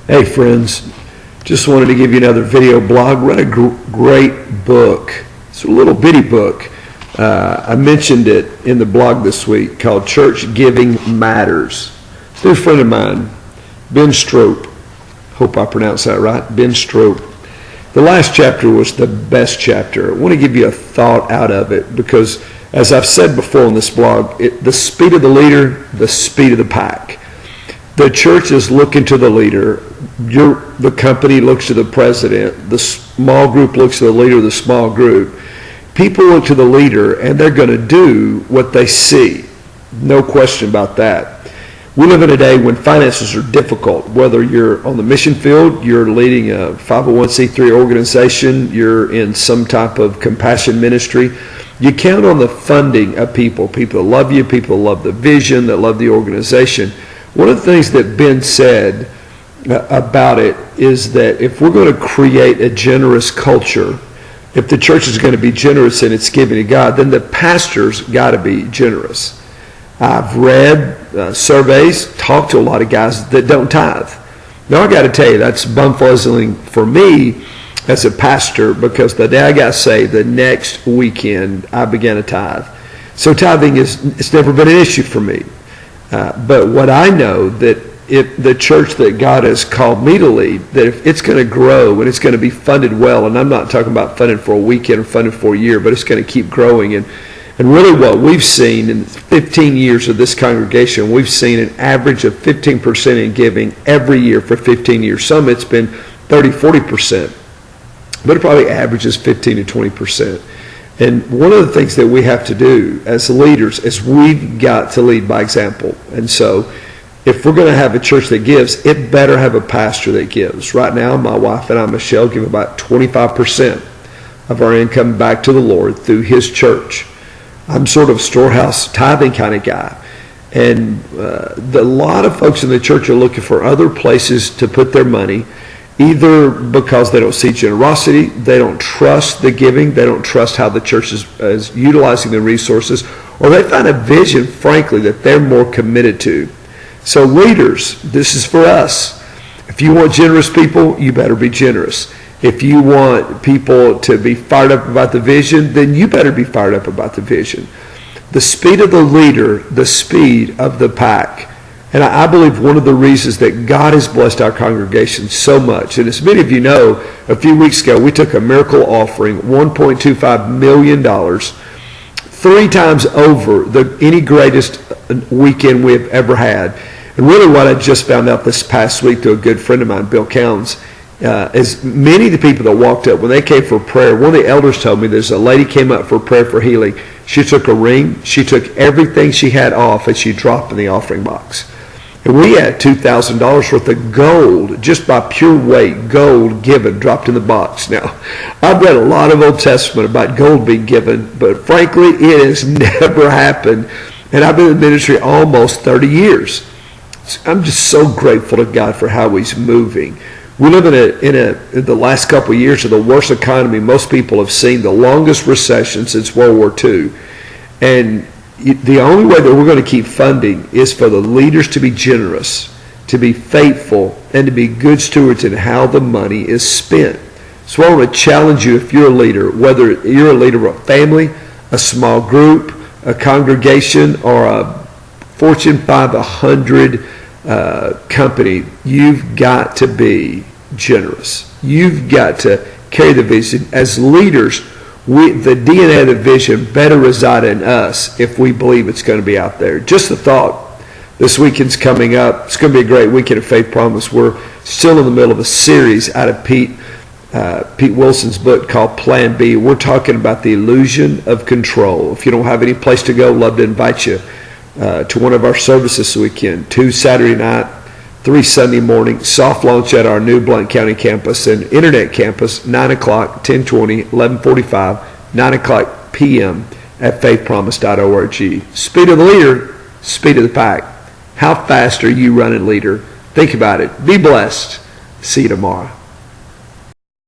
Hey friends, just wanted to give you another video blog. Read a great book. It's a little bitty book. I mentioned it in the blog this week called Church Giving Matters. It's a new friend of mine, Ben Stroop. Hope I pronounced that right, Ben Stroop. The last chapter was the best chapter. I want to give you a thought out of it because, as I've said before in this blog, the speed of the leader, the speed of the pack. The church is looking to the leader. The company looks to the president. The small group looks to the leader of the small group. People look to the leader, and they're going to do what they see. No question about that. We live in a day when finances are difficult. Whether you're on the mission field, you're leading a 501c3 organization, you're in some type of compassion ministry, you count on the funding of people. People that love you, people that love the vision, that love the organization. One of the things that Ben said about it is that if we're going to create a generous culture, if the church is going to be generous in its giving to God, then the pastor's got to be generous. I've read surveys, talked to a lot of guys that don't tithe. Now I got to tell you, that's bum-fuzzling for me as a pastor, because the day I got saved, the next weekend I began to tithe. So tithing it's never been an issue for me. But what I know, that if the church that God has called me to lead, that if it's going to grow and it's going to be funded well, and I'm not talking about funded for a weekend or funded for a year, but it's going to keep growing. And really what we've seen in 15 years of this congregation, we've seen an average of 15% in giving every year for 15 years. Some it's been 30, 40%, but it probably averages 15 to 20%. And one of the things that we have to do as leaders is we've got to lead by example. And so if we're going to have a church that gives, it better have a pastor that gives. Right now, my wife and I, Michelle, give about 25% of our income back to the Lord through His church. I'm sort of a storehouse tithing kind of guy. And a lot of folks in the church are looking for other places to put their money, either because they don't see generosity, they don't trust the giving, they don't trust how the church is utilizing the resources, or they find a vision, frankly, that they're more committed to. So leaders, this is for us. If you want generous people, you better be generous. If you want people to be fired up about the vision, then you better be fired up about the vision. The speed of the leader, the speed of the pack. And I believe one of the reasons that God has blessed our congregation so much, and as many of you know, a few weeks ago we took a miracle offering, $1.25 million, 3 times over any greatest weekend we have ever had. And really what I just found out this past week through a good friend of mine, Bill Counts, is many of the people that walked up, when they came for prayer, one of the elders told me there's a lady came up for prayer for healing. She took a ring, she took everything she had off, and she dropped in the offering box. And we had $2,000 worth of gold, just by pure weight, gold given, dropped in the box. Now, I've read a lot of Old Testament about gold being given, but frankly, it has never happened. And I've been in ministry almost 30 years. I'm just so grateful to God for how He's moving. We live in the last couple of years of the worst economy most people have seen, the longest recession since World War II. And the only way that we're going to keep funding is for the leaders to be generous, to be faithful, and to be good stewards in how the money is spent. So I want to challenge you, if you're a leader, whether you're a leader of a family, a small group, a congregation, or a Fortune 500 company, you've got to be generous. You've got to carry the vision. As leaders, the DNA of the vision better reside in us if we believe it's going to be out there. Just a thought. This weekend's coming up. It's going to be a great weekend of Faith Promise. We're still in the middle of a series out of Pete Wilson's book called Plan B. We're talking about the illusion of control. If you don't have any place to go, I'd love to invite you to one of our services this weekend. 2 Saturday night, 3 Sunday morning, soft launch at our new Blount County campus and internet campus, 9 o'clock, 10:20, 11:45, 9 o'clock p.m. at faithpromise.org. Speed of the leader, speed of the pack. How fast are you running, leader? Think about it. Be blessed. See you tomorrow.